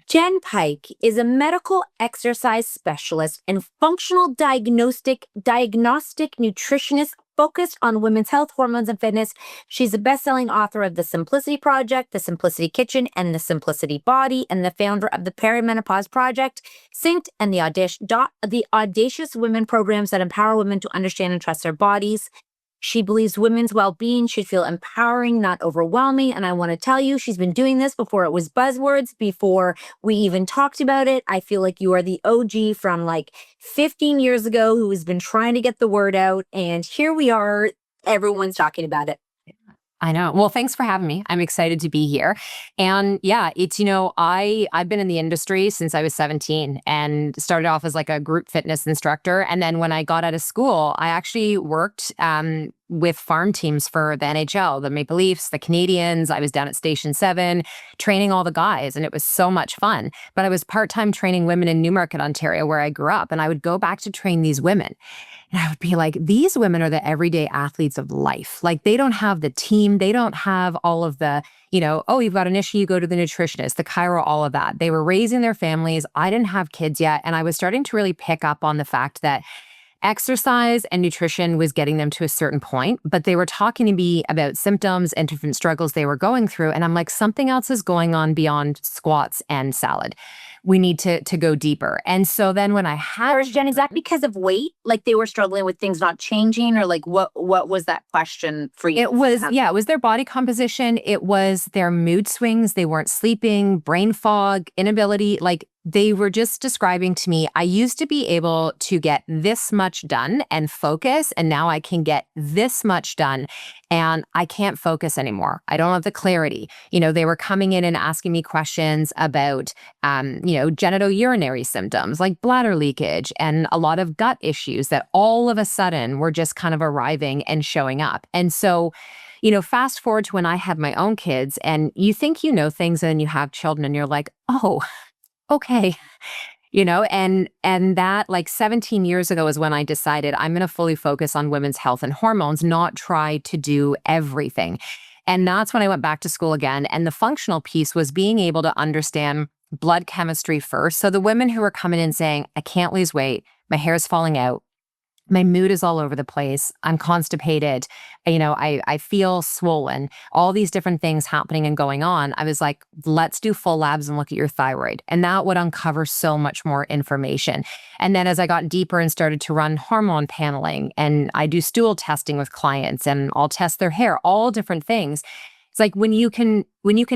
Jenn Pike is a medical exercise specialist and functional diagnostic nutritionist focused on women's health, hormones, and fitness. She's a best-selling author of The Simplicity Project, The Simplicity Kitchen, and The Simplicity Body, and the founder of the Perimenopause Project, Synced, and the Audacious Women programs that empower women to understand and trust their bodies. She believes women's well-being should feel empowering, not overwhelming. And I want to tell you, she's been doing this before it was buzzwords, before we even talked about it. I feel like you are the OG from like 15 years ago who has been trying to get the word out. And here we are. Everyone's talking about it. I know. Well, thanks for having me. I'm excited to be here. And yeah, it's, I've been in the industry since I was 17 and started off as like a group fitness instructor. And then when I got out of school, I actually worked with farm teams for the NHL, the Maple Leafs, the Canadians. I was down at Station 7 training all the guys, and it was so much fun. But I was part-time training women in Newmarket, Ontario, where I grew up. And I would go back to train these women. And I would be like, these women are the everyday athletes of life. Like, they don't have the team. They don't have all of the, oh, you've got an issue, you go to the nutritionist, the chiro, all of that. They were raising their families. I didn't have kids yet. And I was starting to really pick up on the fact that exercise and nutrition was getting them to a certain point, but they were talking to me about symptoms and different struggles they were going through. And I'm like, something else is going on beyond squats and salad. We need to go deeper. And so then when I had... Or Jen, is that because of weight? Like they were struggling with things not changing, or like what was that question for you? It was their body composition. It was their mood swings. They weren't sleeping, brain fog, inability. Like, they were just describing to me, I used to be able to get this much done and focus, and now I can get this much done and I can't focus anymore. I don't have the clarity. They were coming in and asking me questions about, genitourinary symptoms like bladder leakage and a lot of gut issues that all of a sudden were just kind of arriving and showing up. And so, fast forward to when I had my own kids, and you think you know things, and then you have children and you're like, oh, okay. And that, like, 17 years ago is when I decided I'm going to fully focus on women's health and hormones, not try to do everything. And that's when I went back to school again. And the functional piece was being able to understand blood chemistry first. So the women who were coming in saying, I can't lose weight, my hair is falling out, my mood is all over the place, I'm constipated, I feel swollen, all these different things happening and going on. I was like, let's do full labs and look at your thyroid. And that would uncover so much more information. And then as I got deeper and started to run hormone paneling, and I do stool testing with clients, and I'll test their hair, all different things. It's like when you can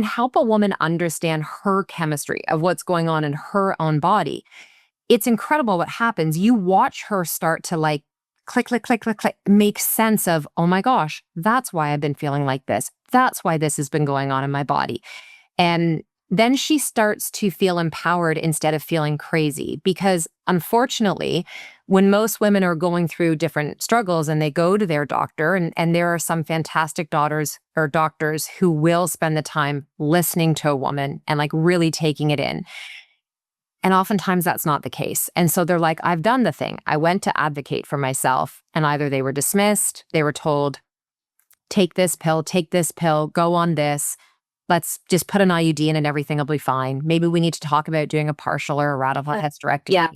help a woman understand her chemistry of what's going on in her own body, it's incredible what happens. You watch her start to like click, click, click, click, click, make sense of, oh my gosh, that's why I've been feeling like this. That's why this has been going on in my body. And then she starts to feel empowered instead of feeling crazy. Because unfortunately, when most women are going through different struggles and they go to their doctor, and there are some fantastic doctors who will spend the time listening to a woman and like really taking it in. And oftentimes that's not the case. And so they're like, I've done the thing. I went to advocate for myself, and either they were dismissed, they were told, take this pill, go on this. Let's just put an IUD in and everything will be fine. Maybe we need to talk about doing a partial or a radical hysterectomy. Yeah.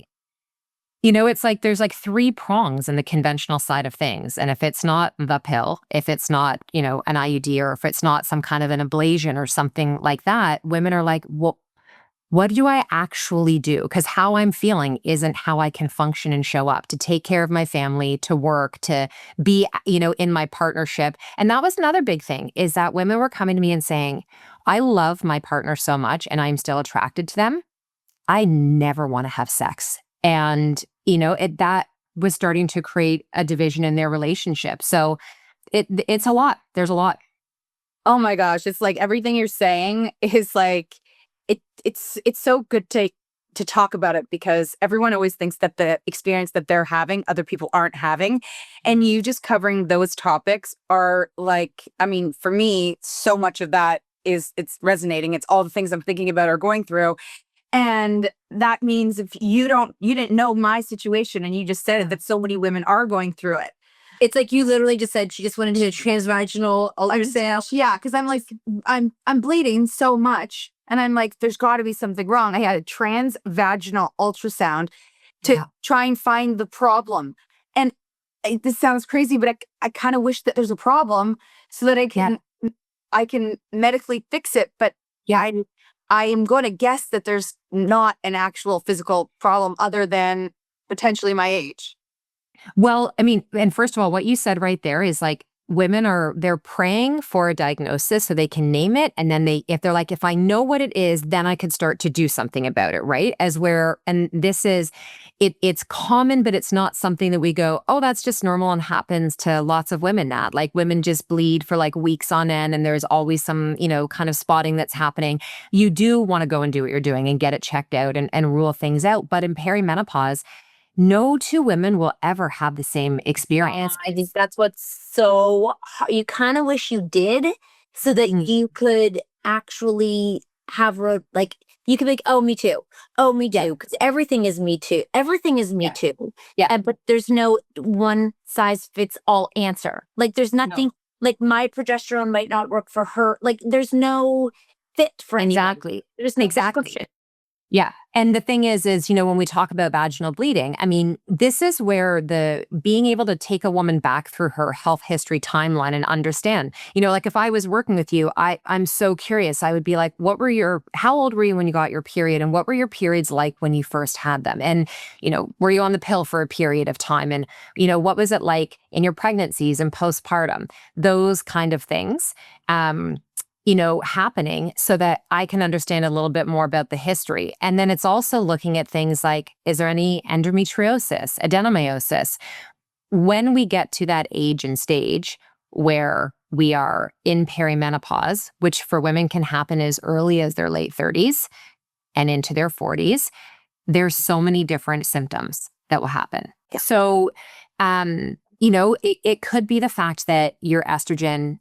It's like there's like 3 prongs in the conventional side of things. And if it's not the pill, if it's not, an IUD, or if it's not some kind of an ablation or something like that, women are like, well, what do I actually do? Because how I'm feeling isn't how I can function and show up to take care of my family, to work, to be, in my partnership. And that was another big thing, is that women were coming to me and saying, I love my partner so much and I'm still attracted to them. I never want to have sex. And, that was starting to create a division in their relationship. So it's a lot. There's a lot. Oh my gosh. It's like everything you're saying is like, it's so good to talk about it, because everyone always thinks that the experience that they're having, other people aren't having. And you just covering those topics are like, I mean, for me, so much of that it's resonating. It's all the things I'm thinking about or going through. And that means if you didn't know my situation, and you just said that so many women are going through it. It's like you literally just said she just went into a transvaginal ultrasound. Yeah, because I'm like, I'm bleeding so much. And I'm like, there's got to be something wrong. I had a transvaginal ultrasound to try and find the problem. And this sounds crazy, but I kind of wish that there's a problem so that I can medically fix it. But I am going to guess that there's not an actual physical problem other than potentially my age. Well, I mean, and first of all, what you said right there is like they're praying for a diagnosis so they can name it. And then if they're like, if I know what it is, then I could start to do something about it, right? And this is, it's common, but it's not something that we go, oh, that's just normal and happens to lots of women now. Like women just bleed for like weeks on end and there's always some, kind of spotting that's happening. You do want to go and do what you're doing and get it checked out and rule things out. But in perimenopause, no two women will ever have the same experience. I think that's what's so hard. You kind of wish you did so that you could actually have you could be like, oh, me too. Oh, me too. Because everything is me too. Everything is me too. Yeah. But there's no one size fits all answer. Like there's nothing, like my progesterone might not work for her. Like there's no fit for anyone. Exactly. There's no prescription. Yeah. And the thing is, when we talk about vaginal bleeding, I mean, this is where being able to take a woman back through her health history timeline and understand, like if I was working with you, I'm so curious. I would be like, how old were you when you got your period? And what were your periods like when you first had them? And, were you on the pill for a period of time? And, what was it like in your pregnancies and postpartum? Those kind of things. Happening so that I can understand a little bit more about the history. And then it's also looking at things like, is there any endometriosis, adenomyosis? When we get to that age and stage where we are in perimenopause, which for women can happen as early as their late 30s and into their 40s, there's so many different symptoms that will happen. Yeah. So, it could be the fact that your estrogen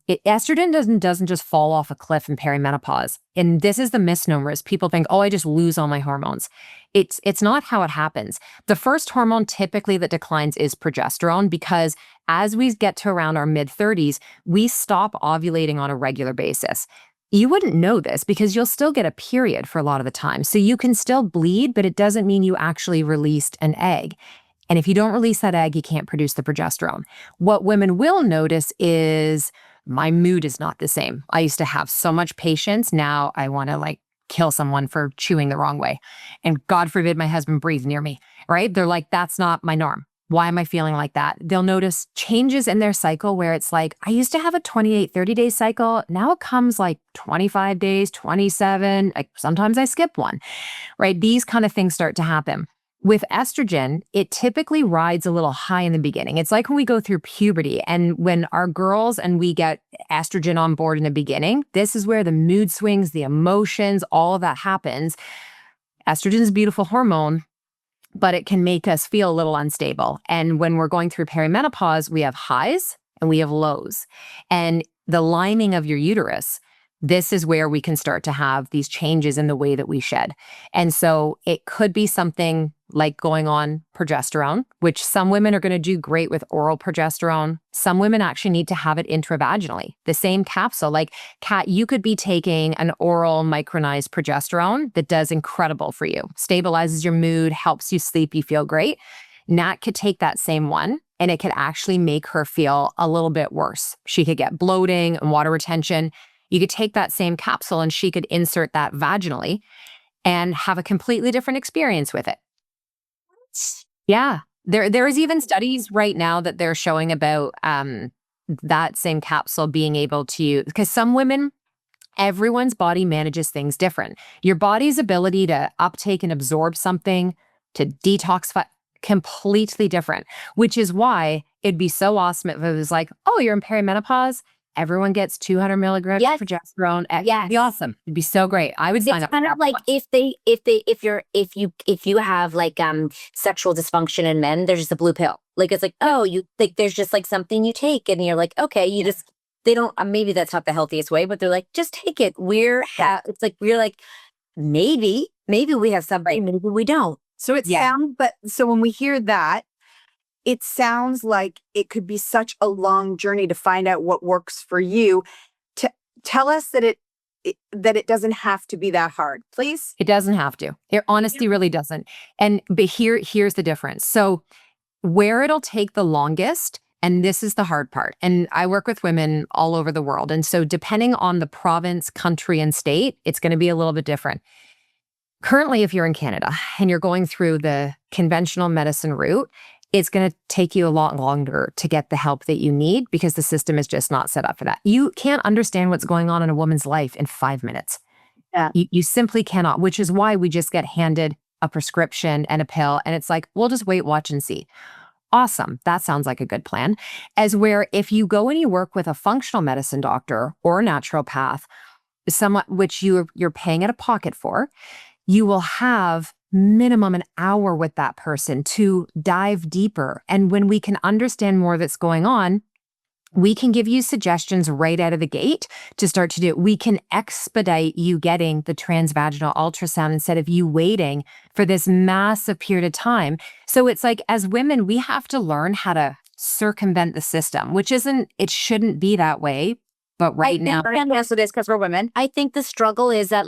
doesn't just fall off a cliff in perimenopause. And this is the misnomer is people think, oh, I just lose all my hormones. It's not how it happens. The first hormone typically that declines is progesterone because as we get to around our mid-30s, we stop ovulating on a regular basis. You wouldn't know this because you'll still get a period for a lot of the time. So you can still bleed, but it doesn't mean you actually released an egg. And if you don't release that egg, you can't produce the progesterone. What women will notice is my mood is not the same. I used to have so much patience. Now I want to kill someone for chewing the wrong way. And God forbid my husband breathe near me, right? They're like, that's not my norm. Why am I feeling like that? They'll notice changes in their cycle where it's like, I used to have a 28, 30-day cycle. Now it comes 25 days, 27. Sometimes I skip one, right? These kind of things start to happen. With estrogen, it typically rides a little high in the beginning. It's like when we go through puberty and when our girls and we get estrogen on board in the beginning, this is where the mood swings, the emotions, all of that happens. Estrogen is a beautiful hormone, but it can make us feel a little unstable. And when we're going through perimenopause, we have highs and we have lows. And the lining of your uterus, this is where we can start to have these changes in the way that we shed. And so it could be something like going on progesterone, which some women are going to do great with oral progesterone. Some women actually need to have it intravaginally, the same capsule. Like, Kat, you could be taking an oral micronized progesterone that does incredible for you, stabilizes your mood, helps you sleep, you feel great. Nat could take that same one and it could actually make her feel a little bit worse. She could get bloating and water retention. You could take that same capsule and she could insert that vaginally and have a completely different experience with it. Yeah. There is even studies right now that they're showing about that same capsule being able to, because some women, everyone's body manages things different. Your body's ability to uptake and absorb something, to detoxify, completely different, which is why it'd be so awesome if it was like, oh, you're in perimenopause. Everyone gets 200 milligrams of progesterone. Yeah, it'd be awesome. It'd be so great. I would sign up. It's kind of like if you have sexual dysfunction in men, there's just a blue pill. It's like, oh, you like there's just something you take, and you're like, okay, you just they don't. Maybe that's not the healthiest way, but they're like, just take it. It's like we're like, maybe we have something, maybe we don't. So it sounds, but so when we hear that, it sounds like it could be such a long journey to find out what works for you. To tell us that that it doesn't have to be that hard, please? It doesn't have to. It honestly really doesn't. But here's the difference. So where it'll take the longest, and this is the hard part, and I work with women all over the world. And so depending on the province, country, and state, it's going to be a little bit different. Currently, if you're in Canada and you're going through the conventional medicine route, it's going to take you a lot longer to get the help that you need because the system is just not set up for that. You can't understand what's going on in a woman's life in 5 minutes. Yeah. You simply cannot, which is why we just get handed a prescription and a pill, and it's like, we'll just wait, watch, and see. Awesome. That sounds like a good plan. As where if you go and you work with a functional medicine doctor or a naturopath, someone which you're paying out of pocket for, you will have minimum an hour with that person to dive deeper. And when we can understand more that's going on, we can give you suggestions right out of the gate to start to do it. We can expedite you getting the transvaginal ultrasound instead of you waiting for this massive period of time. So it's like, as women, we have to learn how to circumvent the system, it shouldn't be that way. But right now, Yes, it is because we're women. I think the struggle is that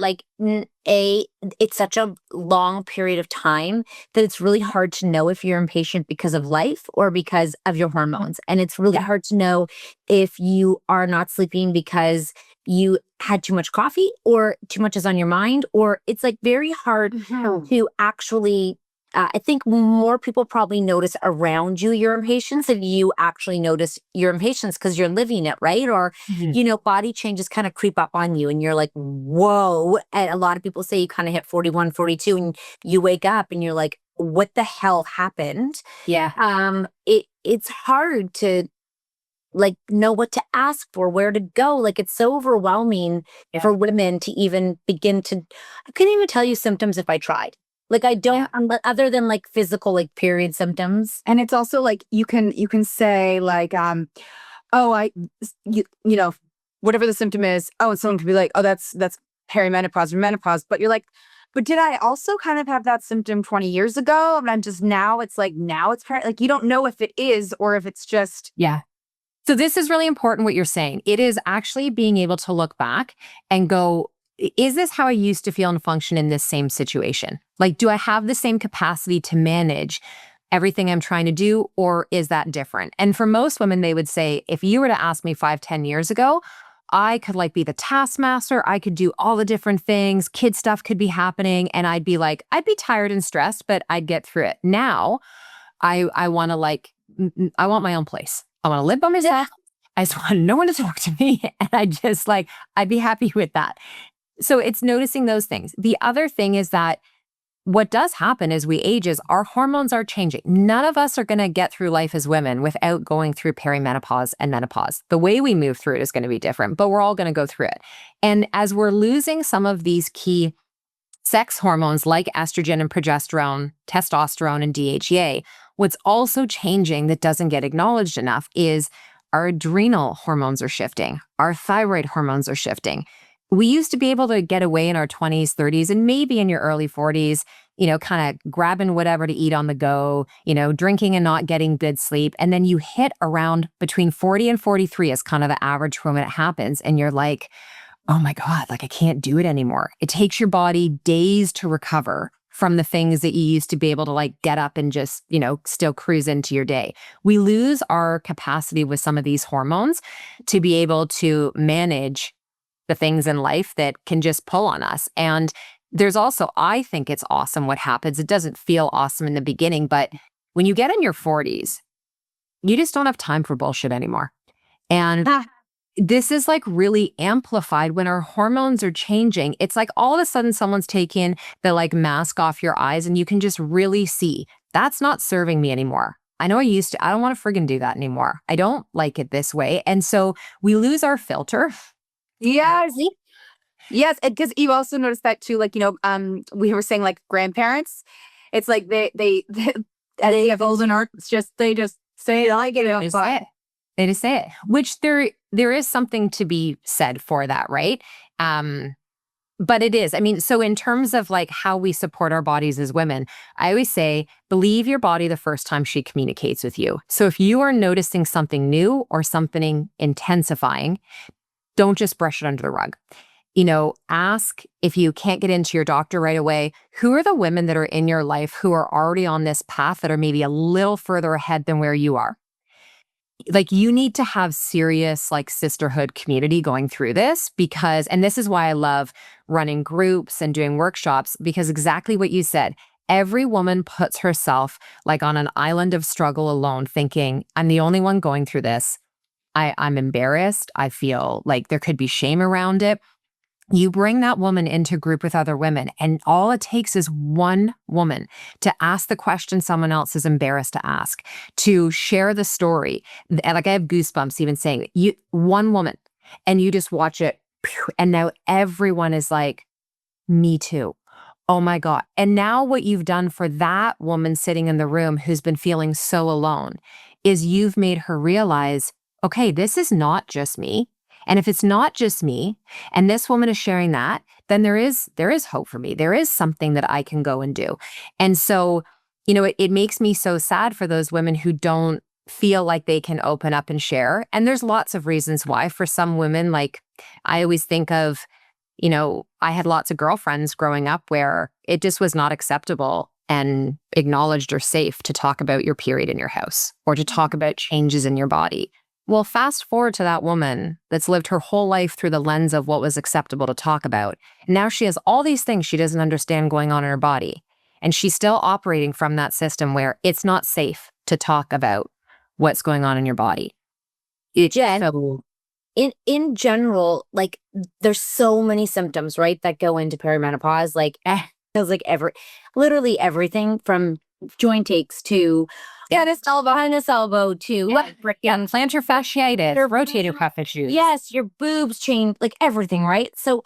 it's such a long period of time that it's really hard to know if you're impatient because of life or because of your hormones. And it's really hard to know if you are not sleeping because you had too much coffee or too much is on your mind, or it's like very hard to actually I think more people probably notice around you your impatience than you actually notice your impatience because you're living it, right? Or, body changes kind of creep up on you and you're like, whoa. And a lot of people say you kind of hit 41, 42 and you wake up and you're like, what the hell happened? yeah. It's hard to like know what to ask for, where to go. Like it's so overwhelming for women to even begin to, I couldn't even tell you symptoms if I tried. Like I don't, other than like physical, like period symptoms. And it's also like you can say like, whatever the symptom is. Oh, and someone could be like, oh, that's perimenopause or menopause. But you're like, but did I also kind of have that symptom 20 years ago? And I'm just now it's like like you don't know if it is or if it's just So this is really important what you're saying. It is actually being able to look back and go, is this how I used to feel and function in this same situation? Like, do I have the same capacity to manage everything I'm trying to do, or is that different? And for most women, they would say, if you were to ask me 5-10 years ago, I could like be the taskmaster. I could do all the different things. Kid stuff could be happening. And I'd be tired and stressed, but I'd get through it. Now, I want to I want my own place. I want to live by myself. I just want no one to talk to me. And I'd be happy with that. So it's noticing those things. The other thing is that what does happen as we age is our hormones are changing. None of us are going to get through life as women without going through perimenopause and menopause. The way we move through it is going to be different, but we're all going to go through it. And as we're losing some of these key sex hormones like estrogen and progesterone, testosterone and DHEA, what's also changing that doesn't get acknowledged enough is our adrenal hormones are shifting. Our thyroid hormones are shifting. We used to be able to get away in our 20s, 30s, and maybe in your early 40s, kind of grabbing whatever to eat on the go, drinking and not getting good sleep. And then you hit around between 40 and 43 is kind of the average for when it happens. And you're like, oh my God, I can't do it anymore. It takes your body days to recover from the things that you used to be able to get up and just, still cruise into your day. We lose our capacity with some of these hormones to be able to manage the things in life that can just pull on us. And there's also, I think it's awesome what happens. It doesn't feel awesome in the beginning, but when you get in your 40s, you just don't have time for bullshit anymore. And this is really amplified when our hormones are changing. It's like all of a sudden someone's taking the mask off your eyes and you can just really see that's not serving me anymore. I know I used to, I don't want to friggin' do that anymore. I don't like it this way. And so we lose our filter. Yes. Yes. Because you also noticed that too, we were saying grandparents, it's like they have golden art. They just say it like it. They just say it, which there is something to be said for that, right? But it is. I mean, so in terms of how we support our bodies as women, I always say, believe your body the first time she communicates with you. So if you are noticing something new or something intensifying, don't just brush it under the rug. ask if you can't get into your doctor right away, who are the women that are in your life who are already on this path that are maybe a little further ahead than where you are? Like, you need to have serious like sisterhood community going through this, because, and this is why I love running groups and doing workshops, because exactly what you said, every woman puts herself like on an island of struggle alone, thinking, I'm the only one going through this. I'm embarrassed. I feel like there could be shame around it. You bring that woman into group with other women, and all it takes is one woman to ask the question someone else is embarrassed to ask, to share the story. And like, I have goosebumps even saying it. One woman, and you just watch it, and now everyone is like, me too. Oh my God. And now what you've done for that woman sitting in the room who's been feeling so alone is you've made her realize, okay, this is not just me. And if it's not just me, and this woman is sharing that, then there is hope for me. There is something that I can go and do. And so, it makes me so sad for those women who don't feel like they can open up and share. And there's lots of reasons why. For some women, like, I always think of, I had lots of girlfriends growing up where it just was not acceptable and acknowledged or safe to talk about your period in your house or to talk about changes in your body. Well, fast forward to that woman that's lived her whole life through the lens of what was acceptable to talk about. Now she has all these things she doesn't understand going on in her body. And she's still operating from that system where it's not safe to talk about what's going on in your body. Jen, in general, like, there's so many symptoms, right, that go into perimenopause. Like, feels like literally everything from joint aches to this elbow behind this elbow to plantar fasciitis, rotator cuff issues. Yes, your boobs change, like everything, right? So,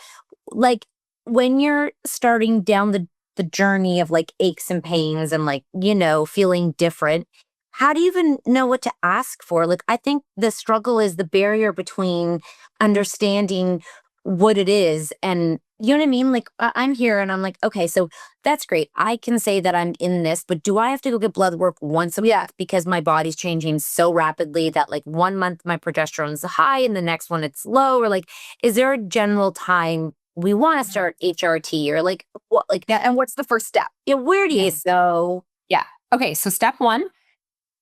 like, when you're starting down the journey of like aches and pains and like, feeling different, how do you even know what to ask for? Like, I think the struggle is the barrier between understanding what it is and, you know what I mean? Like, I'm here and I'm like, okay, so that's great. I can say that I'm in this, but do I have to go get blood work once a month because my body's changing so rapidly that like 1 month my progesterone is high and the next one it's low? Or like, is there a general time we want to start HRT, or like what? Like, And what's the first step? yeah, where do you go? Yeah. Okay. So step one,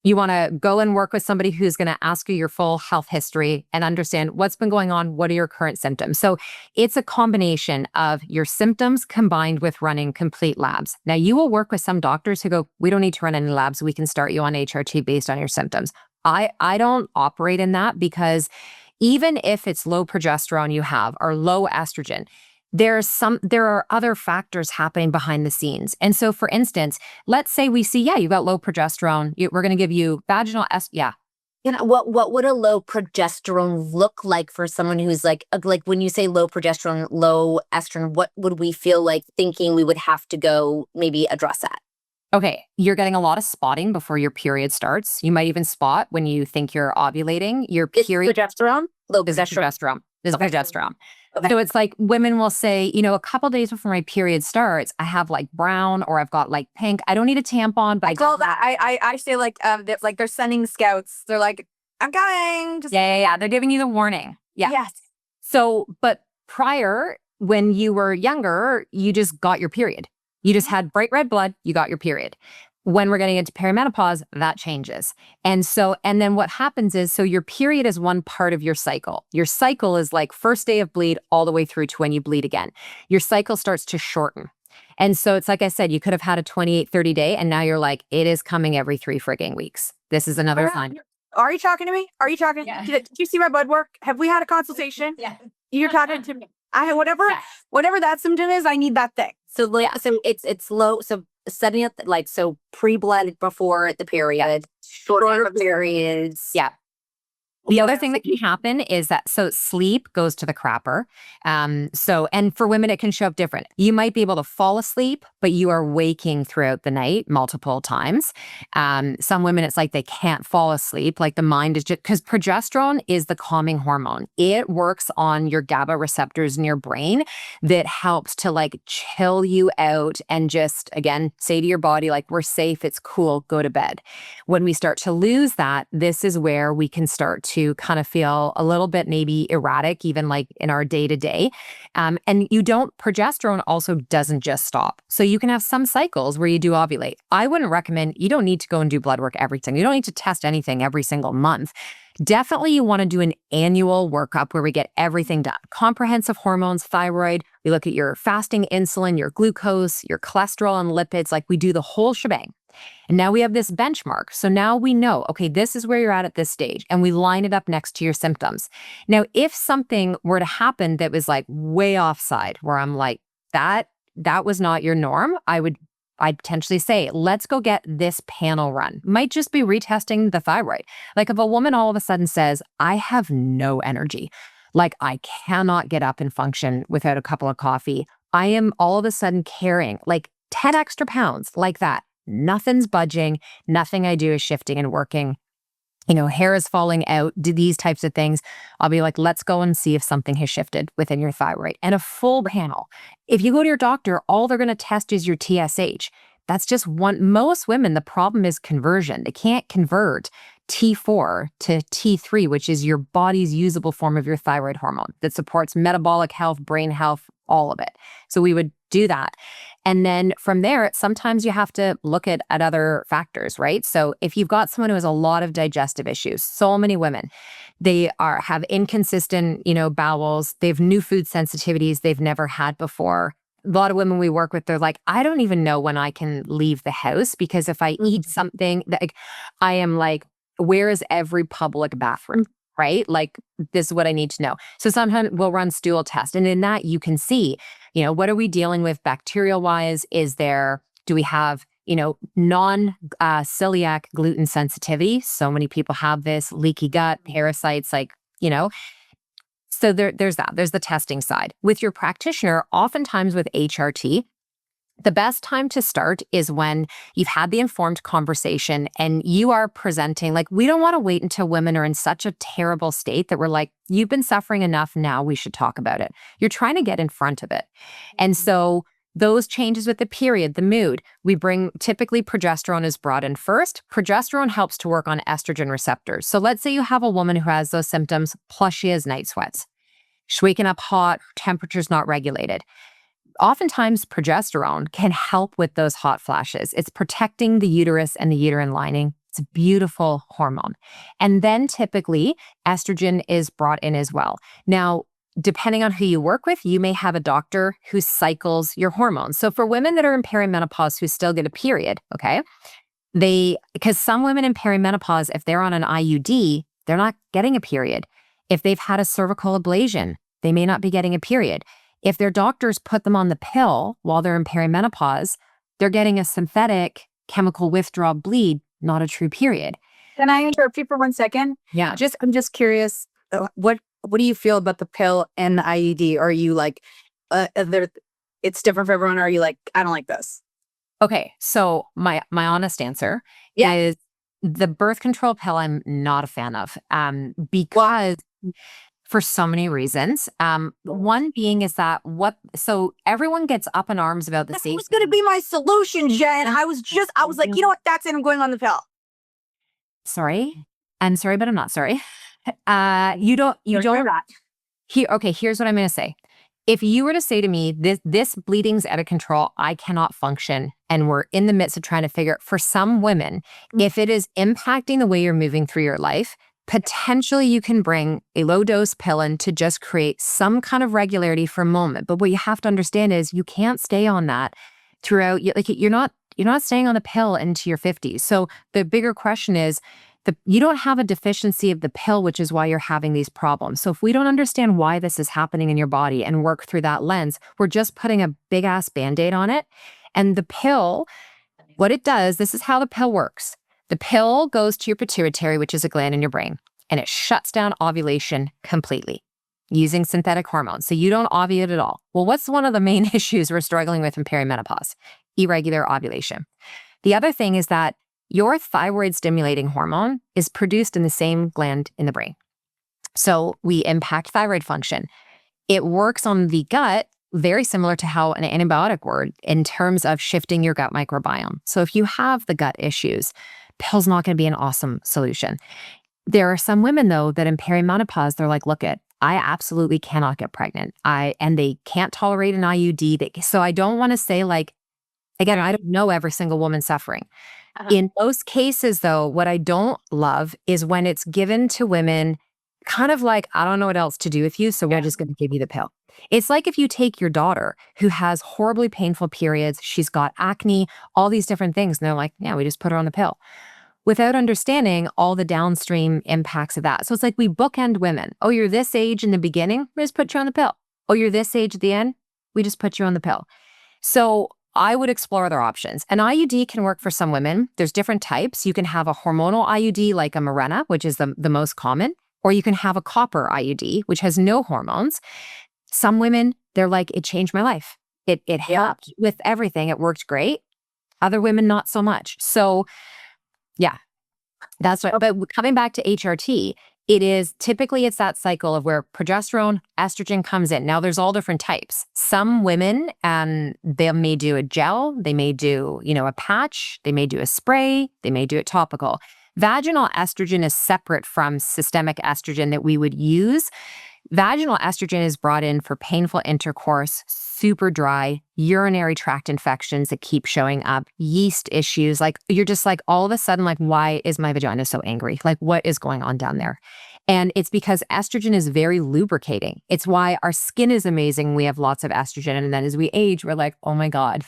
you want to go and work with somebody who's going to ask you your full health history and understand what's been going on. What are your current symptoms? So it's a combination of your symptoms combined with running complete labs. Now, you will work with some doctors who go, we don't need to run any labs. We can start you on HRT based on your symptoms. I don't operate in that, because even if it's low progesterone you have or low estrogen, there are other factors happening behind the scenes. And so, for instance, let's say we see, you've got low progesterone. We're going to give you vaginal What would a low progesterone look like for someone who's like when you say low progesterone, low estrogen, what would we feel like thinking we would have to go maybe address that? Okay, you're getting a lot of spotting before your period starts. You might even spot when you think you're ovulating. Your period progesterone, low is progesterone. progesterone. Okay. So it's like women will say, a couple days before my period starts, I have like brown or I've got like pink. I don't need a tampon, but I call that. I say like they're sending scouts. They're like, I'm coming. Just They're giving you the warning. Yeah. Yes. So, but prior, when you were younger, you just got your period. You just had bright red blood, you got your period. When we're getting into perimenopause, that changes. And then what happens is, so your period is one part of your cycle. Your cycle is like first day of bleed all the way through to when you bleed again. Your cycle starts to shorten. And so it's like I said, you could have had a 28, 30 day, and now you're like, it is coming every 3 frigging weeks. This is another sign. Are you talking to me? Are you talking? Yeah. Did you see my blood work? Have we had a consultation? Yeah. You're talking to me. Whatever that symptom is, I need that thing. So it's low. So setting up so pre-blood before the period, shorter periods. Yeah. The other thing that can happen is that, so sleep goes to the crapper. And for women, it can show up different. You might be able to fall asleep, but you are waking throughout the night multiple times. Some women, it's like they can't fall asleep. Like the mind is just, because progesterone is the calming hormone. It works on your GABA receptors in your brain that helps to like chill you out and just, again, say to your body, like, we're safe, it's cool, go to bed. When we start to lose that, this is where we can start to kind of feel a little bit maybe erratic, even like in our day to day. And progesterone also doesn't just stop. So you can have some cycles where you do ovulate. I wouldn't recommend, you don't need to go and do blood work every time. You don't need to test anything every single month. Definitely you want to do an annual workup where we get everything done. Comprehensive hormones, thyroid, we look at your fasting insulin, your glucose, your cholesterol and lipids, like we do the whole shebang. And now we have this benchmark. So now we know, okay, this is where you're at this stage, and we line it up next to your symptoms. Now, if something were to happen that was like way offside, where I'm like, that was not your norm, I'd potentially say, let's go get this panel run. Might just be retesting the thyroid. Like if a woman all of a sudden says, I have no energy, like I cannot get up and function without a cup of coffee. I am all of a sudden carrying like 10 extra pounds like that. Nothing's budging. Nothing I do is shifting and working. Hair is falling out, do these types of things. I'll be like, let's go and see if something has shifted within your thyroid. And a full panel. If you go to your doctor, all they're going to test is your TSH. That's just one. Most women, the problem is conversion. They can't convert T4 to T3, which is your body's usable form of your thyroid hormone that supports metabolic health, brain health, all of it. So we would do that. And then from there, sometimes you have to look at other factors, right? So if you've got someone who has a lot of digestive issues, so many women, they have inconsistent, bowels, they have new food sensitivities they've never had before. A lot of women we work with, they're like, I don't even know when I can leave the house because if I eat something, like, I am like, where is every public bathroom? Right? Like, this is what I need to know. So sometimes we'll run stool tests. And in that, you can see, what are we dealing with bacterial wise? Do we have, non-celiac gluten sensitivity? So many people have this, leaky gut, parasites, so there's that. There's the testing side. With your practitioner, oftentimes with HRT, the best time to start is when you've had the informed conversation and you are presenting, like, we don't want to wait until women are in such a terrible state that we're like, you've been suffering enough, now we should talk about it. You're trying to get in front of it. And so those changes with the period, the mood, typically progesterone is brought in first. Progesterone helps to work on estrogen receptors. So let's say you have a woman who has those symptoms, plus she has night sweats. She's waking up hot, temperature's not regulated. Oftentimes, progesterone can help with those hot flashes. It's protecting the uterus and the uterine lining. It's a beautiful hormone. And then typically, estrogen is brought in as well. Now, depending on who you work with, you may have a doctor who cycles your hormones. So for women that are in perimenopause who still get a period, okay, because some women in perimenopause, if they're on an IUD, they're not getting a period. If they've had a cervical ablation, they may not be getting a period. If their doctors put them on the pill while they're in perimenopause, they're getting a synthetic chemical withdrawal bleed, not a true period. Can I interrupt you for 1 second? Yeah. I'm just curious, what do you feel about the pill and the IUD? Are you like, it's different for everyone? Or are you like, I don't like this? Okay. So my honest answer is the birth control pill I'm not a fan of, because for so many reasons. One being is that so everyone gets up in arms about the safety. This was going to be my solution, Jen. I was like, you know what? That's it. I'm going on the pill. Sorry. I'm sorry, but I'm not sorry. You don't. Okay, here's what I'm going to say. If you were to say to me, this bleeding's out of control, I cannot function, and we're in the midst of trying to figure, for some women, if it is impacting the way you're moving through your life, potentially you can bring a low dose pill in to just create some kind of regularity for a moment. But what you have to understand is you can't stay on that throughout. You're not staying on the pill into your 50s. So the bigger question is, you don't have a deficiency of the pill, which is why you're having these problems. So if we don't understand why this is happening in your body and work through that lens, we're just putting a big ass Band-Aid on it. And the pill, what it does, this is how the pill works. The pill goes to your pituitary, which is a gland in your brain, and it shuts down ovulation completely using synthetic hormones. So you don't ovulate at all. Well, what's one of the main issues we're struggling with in perimenopause? Irregular ovulation. The other thing is that your thyroid stimulating hormone is produced in the same gland in the brain. So we impact thyroid function. It works on the gut very similar to how an antibiotic would in terms of shifting your gut microbiome. So if you have the gut issues, pill's not going to be an awesome solution. There are some women though that in perimenopause, they're like, look it, I absolutely cannot get pregnant. And they can't tolerate an IUD. So I don't want to say like, again, I don't know every single woman suffering. In most cases though, what I don't love is when it's given to women kind of like, I don't know what else to do with you, so we're just going to give you the pill. It's like if you take your daughter who has horribly painful periods, she's got acne, all these different things, and they're like, yeah, we just put her on the pill without understanding all the downstream impacts of that. So it's like we bookend women. Oh, you're this age in the beginning, we just put you on the pill. Oh, you're this age at the end, we just put you on the pill. So I would explore other options. An IUD can work for some women. There's different types. You can have a hormonal IUD like a Mirena, which is the most common, or you can have a copper IUD, which has no hormones. Some women, they're like, it changed my life. It helped with everything. It worked great. Other women, not so much. So yeah, that's right. But coming back to HRT, it's that cycle of where progesterone, estrogen comes in. Now there's all different types. Some women, they may do a gel, they may do, a patch, they may do a spray, they may do it topical. Vaginal estrogen is separate from systemic estrogen that we would use. Vaginal estrogen is brought in for painful intercourse, super dry, urinary tract infections that keep showing up, yeast issues. Like you're just like all of a sudden, like, why is my vagina so angry? Like what is going on down there? And it's because estrogen is very lubricating. It's why our skin is amazing. We have lots of estrogen. And then as we age, we're like, oh my God,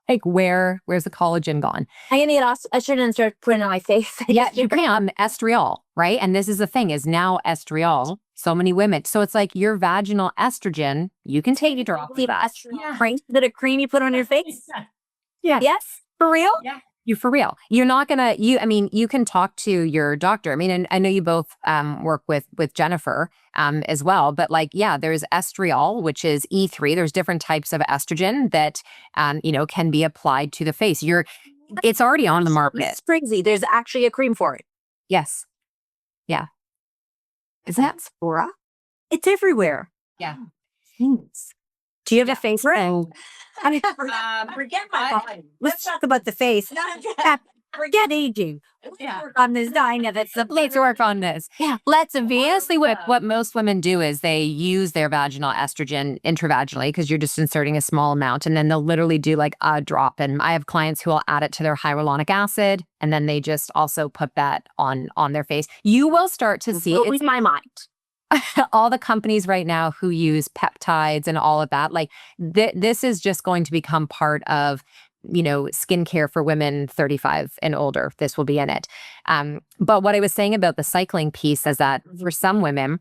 like where's the collagen gone? I need estrogen and start putting it on my face. Yeah, you can. Estriol, right? And this is the thing is now estriol. So many women. So it's like your vaginal estrogen, you can take it off. Right? Is it a cream you put on your face? Yeah. Yes? For real? Yeah. You for real. You're not gonna, you can talk to your doctor. I mean, and I know you both work with Jennifer as well, but like, yeah, there's estriol, which is E3. There's different types of estrogen that, can be applied to the face. It's already on the market. Sprigsy, there's actually a cream for it. Yes. Yeah. Is that Spora? It's everywhere. Yeah. Thanks. Do you have a favorite? Forget my Let's talk about the face. Forget aging. Yeah. On this Dinah, Let's work on this. Yeah. Let's obviously what most women do is they use their vaginal estrogen intravaginally because you're just inserting a small amount and then they'll literally do like a drop. And I have clients who will add it to their hyaluronic acid and then they just also put that on their face. You will start to see it. It's my mind. all the companies right now who use peptides and all of that, like this is just going to become part of skincare for women 35 and older. This will be in it. But what I was saying about the cycling piece is that for some women,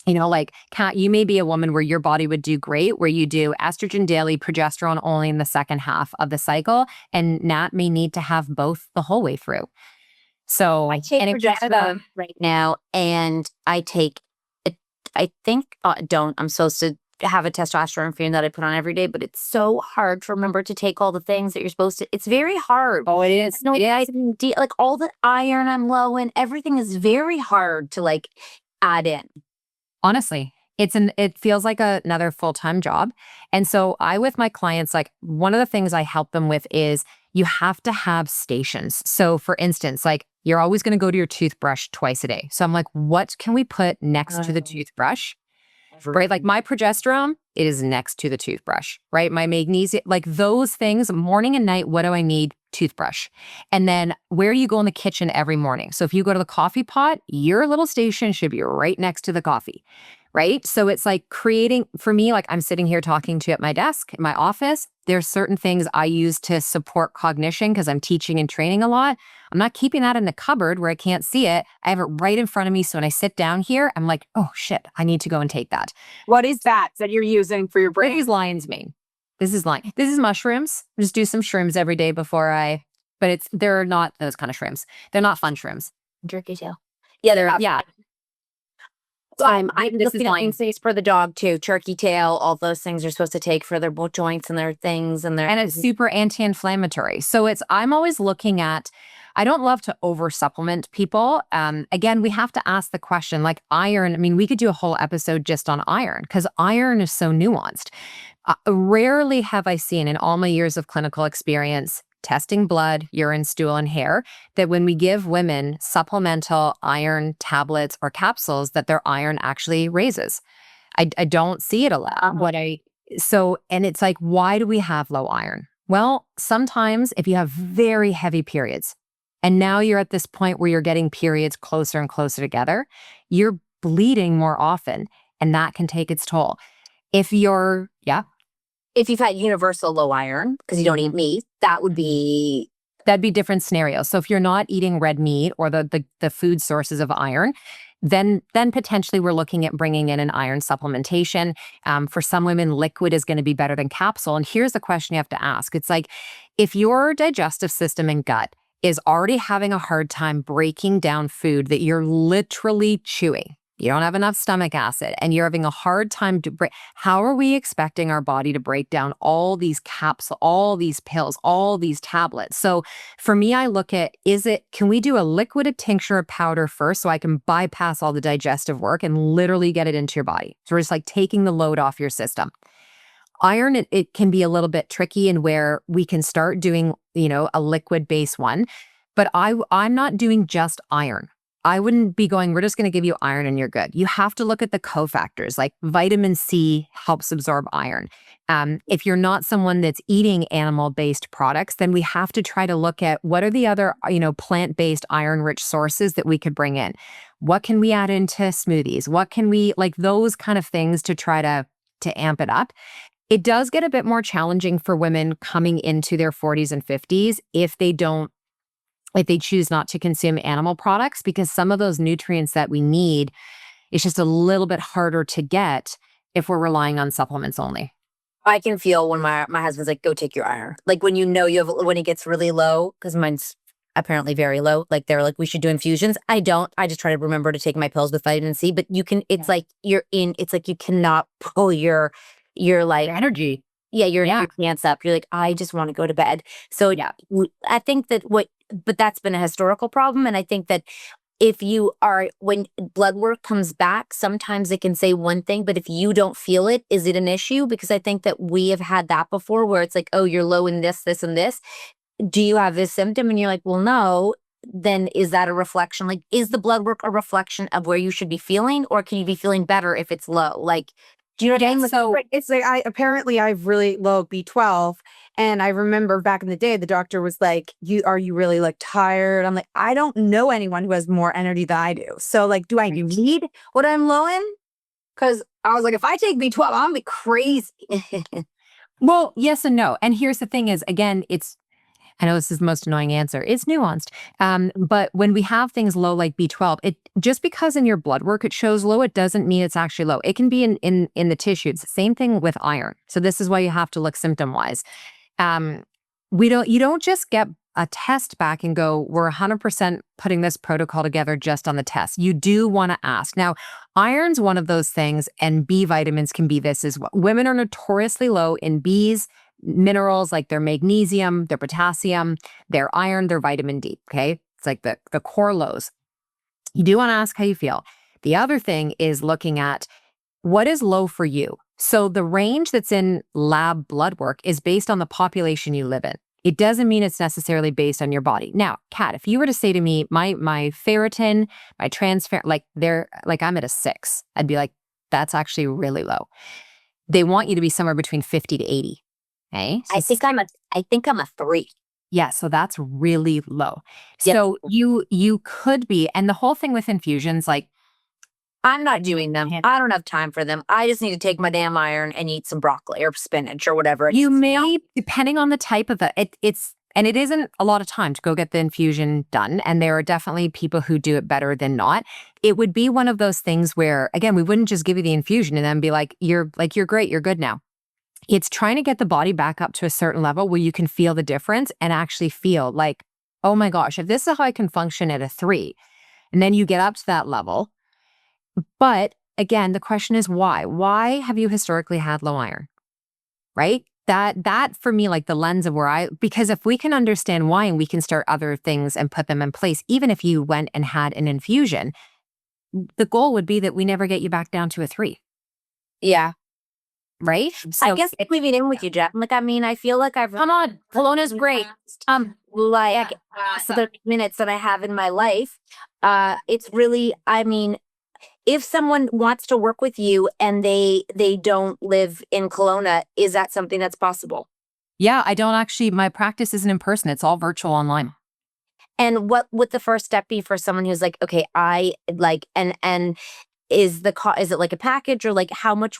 you may be a woman where your body would do great, where you do estrogen daily, progesterone only in the second half of the cycle, and Nat may need to have both the whole way through. So I take progesterone right now, and I take it. I think I'm supposed to have a testosterone cream that I put on every day, but it's so hard to remember to take all the things that you're supposed to. It's very hard. Oh, it is. No, like all the iron I'm low in, everything is very hard to like add in. Honestly, it feels like another full-time job. And so with my clients, like one of the things I help them with is you have to have stations. So for instance, like you're always going to go to your toothbrush twice a day. So I'm like, what can we put next to the toothbrush? Right? Like my progesterone, it is next to the toothbrush, right? My magnesium, like those things, morning and night, what do I need? Toothbrush. And then where do you go in the kitchen every morning? So if you go to the coffee pot, your little station should be right next to the coffee, right? So it's like creating, for me, like I'm sitting here talking to you at my desk, in my office, there's certain things I use to support cognition because I'm teaching and training a lot. I'm not keeping that in the cupboard where I can't see it. I have it right in front of me. So when I sit down here, I'm like, oh shit, I need to go and take that. What is that you're using for your brain? This is lion's mane. This is mushrooms. I just do some shrooms every day but they're not those kind of shrooms. They're not fun shrooms. Jerky tail. Yeah, they're yeah. I'm looking at things for the dog too. Turkey tail, all those things are supposed to take for their joints and their things and it's super anti-inflammatory. So I'm always looking at, I don't love to over supplement people. Again, we have to ask the question like iron. I mean, we could do a whole episode just on iron because iron is so nuanced. Rarely have I seen in all my years of clinical experience testing blood, urine, stool, and hair, that when we give women supplemental iron tablets or capsules, that their iron actually raises. I don't see it a lot. And it's like, why do we have low iron? Well, sometimes if you have very heavy periods, and now you're at this point where you're getting periods closer and closer together, you're bleeding more often, and that can take its toll. If you've had universal low iron because you don't eat meat, that'd be different scenarios. So if you're not eating red meat or the food sources of iron, then potentially we're looking at bringing in an iron supplementation. For some women, liquid is going to be better than capsule. And here's the question you have to ask. It's like, if your digestive system and gut is already having a hard time breaking down food that you're literally chewing, you don't have enough stomach acid, and you're having a hard time to break, how are we expecting our body to break down all these capsules, all these pills, all these tablets? So for me, I look at, can we do a liquid, a tincture, a powder first so I can bypass all the digestive work and literally get it into your body? So we're just like taking the load off your system. Iron, it can be a little bit tricky in where we can start doing, a liquid base one, but I'm not doing just iron. I wouldn't be going, we're just going to give you iron and you're good. You have to look at the cofactors, like vitamin C helps absorb iron. If you're not someone that's eating animal-based products, then we have to try to look at what are the other, plant-based iron-rich sources that we could bring in. What can we add into smoothies? What can we, like those kind of things to try to amp it up. It does get a bit more challenging for women coming into their 40s and 50s if they choose not to consume animal products, because some of those nutrients that we need, it's just a little bit harder to get if we're relying on supplements only. I can feel when my husband's like, go take your iron. Like when when it gets really low, because mine's apparently very low. Like they're like, we should do infusions. I don't. I just try to remember to take my pills with vitamin C. But you can, like it's like you cannot pull your like energy. Yeah, your pants up. You're like, I just want to go to bed. So I think that but that's been a historical problem. And I think that when blood work comes back, sometimes it can say one thing, but if you don't feel it, is it an issue? Because I think that we have had that before where it's like, oh, you're low in this, this, and this. Do you have this symptom? And you're like, well, no. Then is that a reflection? Like, is the blood work a reflection of where you should be feeling? Or can you be feeling better if it's low? Like, do you know what I mean? So it's like I have really low B12, and I remember back in the day the doctor was like, are you really like tired? I'm like, I don't know anyone who has more energy than I do. So like, do I need what I'm low in? Because I was like, if I take B12, I'm gonna be crazy. Well, yes and no. And here's the thing is, again, I know this is the most annoying answer. It's nuanced. But when we have things low like B12, just because in your blood work it shows low, it doesn't mean it's actually low. It can be in the tissue. It's the same thing with iron. So this is why you have to look symptom-wise. You don't just get a test back and go, we're 100% putting this protocol together just on the test. You do want to ask. Now, iron's one of those things, and B vitamins can be this as well. Women are notoriously low in Bs, minerals like their magnesium, their potassium, their iron, their vitamin D, okay? It's like the core lows. You do want to ask how you feel. The other thing is looking at what is low for you. So the range that's in lab blood work is based on the population you live in. It doesn't mean it's necessarily based on your body. Now, Kat, if you were to say to me, my ferritin, my I'm at a 6, I'd be like, that's actually really low. They want you to be somewhere between 50 to 80. Okay. I think I'm a 3. Yeah, so that's really low. Yep. So you could be, and the whole thing with infusions, like, I'm not doing them. I don't have time for them. I just need to take my damn iron and eat some broccoli or spinach or whatever. You may, depending on the type of it isn't a lot of time to go get the infusion done. And there are definitely people who do it better than not. It would be one of those things where, again, we wouldn't just give you the infusion and then be like, you're great, you're good now. It's trying to get the body back up to a certain level where you can feel the difference and actually feel like, oh my gosh, if this is how I can function at a 3, and then you get up to that level. But again, the question is why? Why have you historically had low iron? Right? That for me, like the lens of because if we can understand why and we can start other things and put them in place, even if you went and had an infusion, the goal would be that we never get you back down to a 3. Yeah. right? I guess moving in with you, Jeff. Like, I mean, I feel like I've come on. Kelowna's great. Like so the minutes that I have in my life, it's really. I mean, if someone wants to work with you and they don't live in Kelowna, is that something that's possible? Yeah, I don't actually. My practice isn't in person; it's all virtual online. And what would the first step be for someone who's like, okay, I like, and is is it like a package, or like how much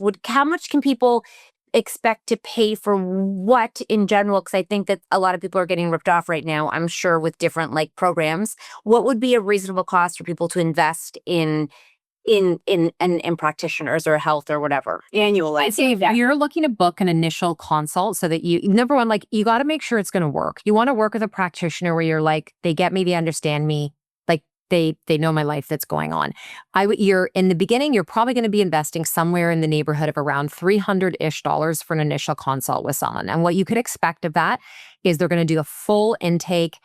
can people expect to pay for what in general? Because I think that a lot of people are getting ripped off right now, I'm sure, with different like programs. What would be a reasonable cost for people to invest in practitioners or health or whatever annually? I'd say if you're looking to book an initial consult so that you, number one, like you got to make sure it's going to work. You want to work with a practitioner where you're like, they get me, they understand me, like they know my life that's going on. You're in the beginning, you're probably going to be investing somewhere in the neighborhood of around $300-ish for an initial consult with someone. And what you could expect of that is they're going to do a full intake,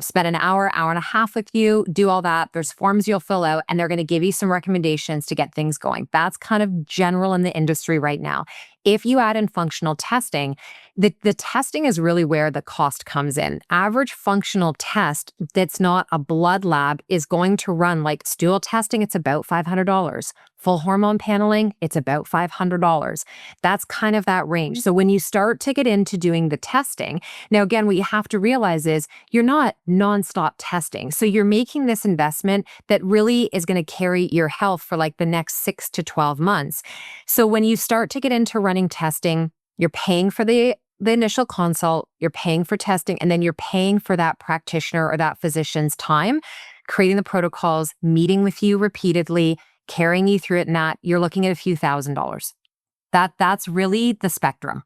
spend an hour and a half with you, do all that. There's forms you'll fill out, and they're going to give you some recommendations to get things going. That's kind of general in the industry right now. If you add in functional testing, the testing is really where the cost comes in. Average functional test that's not a blood lab is going to run, like stool testing, it's about $500. Full hormone paneling, it's about $500. That's kind of that range. So when you start to get into doing the testing, now again, what you have to realize is you're not nonstop testing. So you're making this investment that really is going to carry your health for like the next 6 to 12 months. So when you start to get into running testing, you're paying for the initial consult, you're paying for testing, and then you're paying for that practitioner or that physician's time, creating the protocols, meeting with you repeatedly, carrying you through it, and that you're looking at a few $1,000s. That's really the spectrum.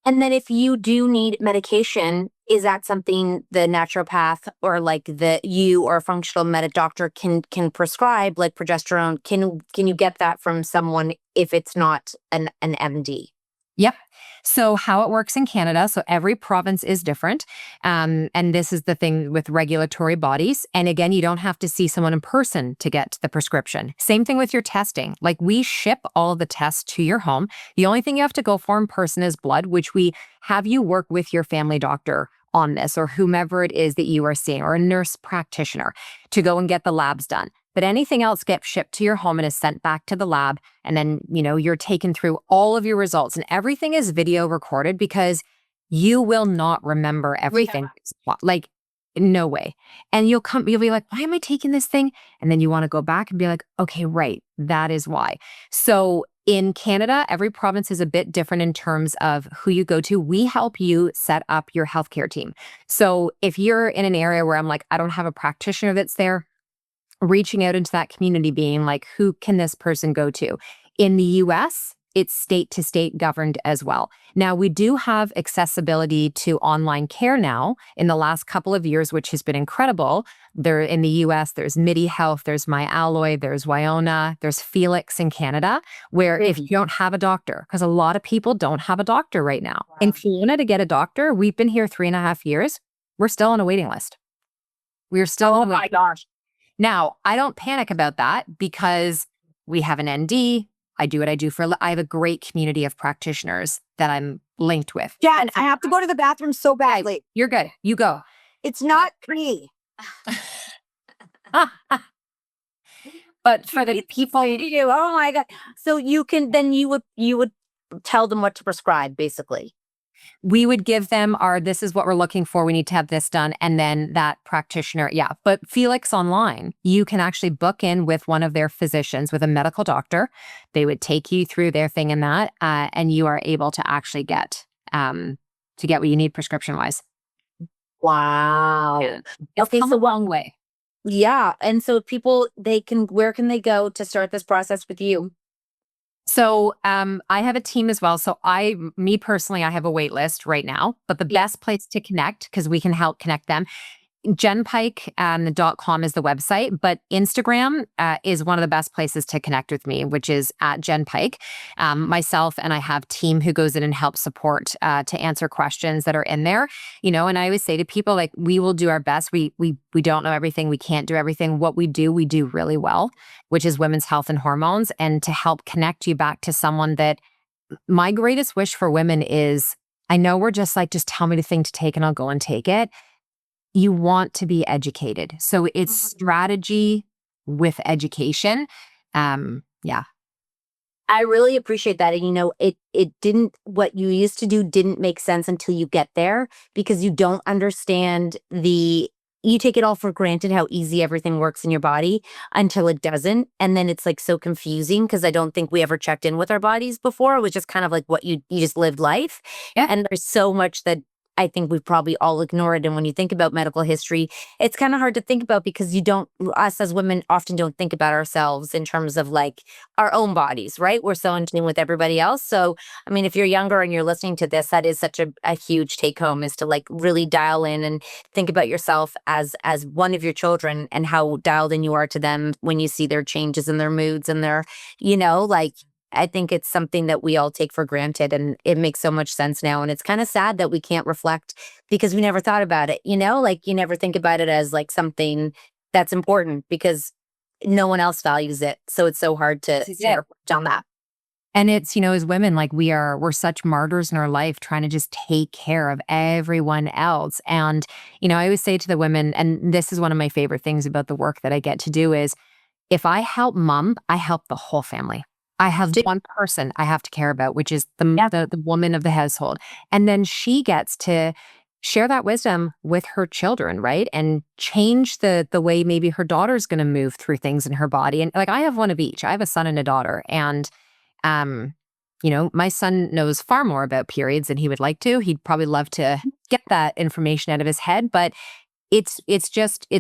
And then if you do need medication, is that something the naturopath or like you or a functional med doctor can prescribe, like progesterone? Can you get that from someone if it's not an MD? Yep. So how it works in Canada, so every province is different. And this is the thing with regulatory bodies. And again, you don't have to see someone in person to get the prescription. Same thing with your testing. Like we ship all of the tests to your home. The only thing you have to go for in person is blood, which we have you work with your family doctor on this, or whomever it is that you are seeing, or a nurse practitioner to go and get the labs done. But anything else gets shipped to your home and is sent back to the lab. And then, you're taken through all of your results, and everything is video recorded because you will not remember everything. Yeah. Like, no way. And you'll be like, why am I taking this thing? And then you want to go back and be like, okay, right. That is why. So in Canada, every province is a bit different in terms of who you go to. We help you set up your healthcare team. So if you're in an area where I'm like, I don't have a practitioner that's there, reaching out into that community, being like, who can this person go to? In the US, it's state to state governed as well. Now, we do have accessibility to online care now in the last couple of years, which has been incredible. There in the US, there's MIDI Health, there's MyAlloy, there's Wyona, there's Felix in Canada, where if you don't have a doctor, because a lot of people don't have a doctor right now. Wow. In Kelowna, to get a doctor, we've been here 3.5 years. We're still on a waiting list. We're still on a waiting list. Oh my gosh. Now, I don't panic about that because we have an ND. I do what I do I have a great community of practitioners that I'm linked with. Jen, I have to go to the bathroom so badly. You're good. You go. It's not me. But for the people, oh my God. So you would tell them what to prescribe, basically. We would give them this is what we're looking for. We need to have this done. And then that practitioner. Yeah. But Felix Online, you can actually book in with one of their physicians, with a medical doctor. They would take you through their thing in that. And you are able to actually get what you need prescription wise. Wow. Yeah. It's come a long way. Yeah. And so people, where can they go to start this process with you? So I have a team as well. So me personally, I have a wait list right now, but the best place to connect, because we can help connect them, JennPike.com is the website, but Instagram is one of the best places to connect with me, which is at Jenn Pike. Myself and I have team who goes in and helps support to answer questions that are in there. And I always say to people, like, we will do our best. We don't know everything. We can't do everything. What we do really well, which is women's health and hormones, and to help connect you back to someone that my greatest wish for women is, I know we're just like, just tell me the thing to take and I'll go and take it. You want to be educated. So it's strategy with education. Yeah. I really appreciate that. And it didn't, what you used to do didn't make sense until you get there, because you don't understand you take it all for granted how easy everything works in your body until it doesn't. And then it's like so confusing, because I don't think we ever checked in with our bodies before. It was just kind of like what you just lived life. Yeah. And there's so much that I think we've probably all ignored. And when you think about medical history, it's kind of hard to think about, because us as women often don't think about ourselves in terms of like our own bodies, right? We're so in tune with everybody else. So, I mean, if you're younger and you're listening to this, that is such a huge take home, is to like really dial in and think about yourself as one of your children, and how dialed in you are to them when you see their changes in their moods and their, like, I think it's something that we all take for granted, and it makes so much sense now. And it's kind of sad that we can't reflect, because we never thought about it, like you never think about it as like something that's important, because no one else values it. So it's so hard to reflect on that. And it's, as women, like we're such martyrs in our life trying to just take care of everyone else. And, I always say to the women, and this is one of my favorite things about the work that I get to do, is if I help mom, I help the whole family. I have one person I have to care about, which is the woman of the household. And then she gets to share that wisdom with her children, right? And change the way maybe her daughter's going to move through things in her body. And like, I have one of each. I have a son and a daughter. And, my son knows far more about periods than he would like to. He'd probably love to get that information out of his head, but it's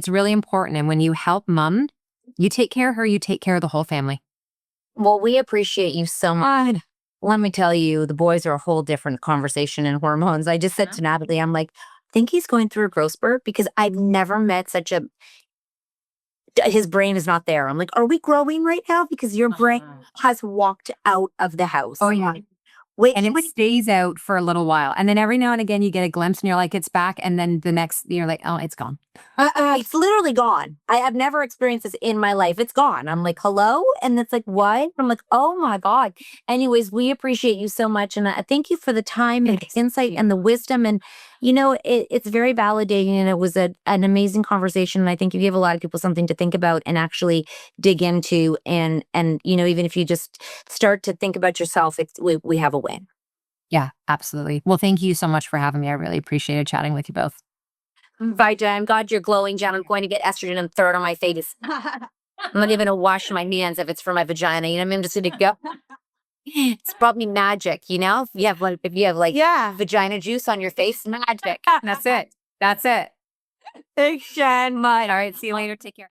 really important. And when you help mom, you take care of her, you take care of the whole family. Well, we appreciate you so much. Let me tell you, the boys are a whole different conversation in hormones. I just said to Natalie, I'm like, I think he's going through a growth spurt, because I've never met his brain is not there. I'm like, are we growing right now? Because your brain has walked out of the house. Oh, yeah. Wait, and it stays out for a little while. And then every now and again, you get a glimpse and you're like, it's back. And then the next, you're like, oh, it's gone. It's literally gone. I have never experienced this in my life. It's gone. I'm like, hello? And it's like, what? I'm like, oh my God. Anyways, we appreciate you so much. And I thank you for the time and the insight and the wisdom. And, it's very validating. And it was an amazing conversation. And I think you gave a lot of people something to think about and actually dig into. And even if you just start to think about yourself, we have a win. Yeah, absolutely. Well, thank you so much for having me. I really appreciated chatting with you both. Bye, Jen. God, you're glowing, Jen. I'm going to get estrogen and third on my face. I'm not even going to wash my hands if it's for my vagina. You know what I mean? I'm just going to go. It's probably magic, If you have vagina juice on your face, magic. That's it. That's it. Thanks, Jen. All right. See you later. Take care.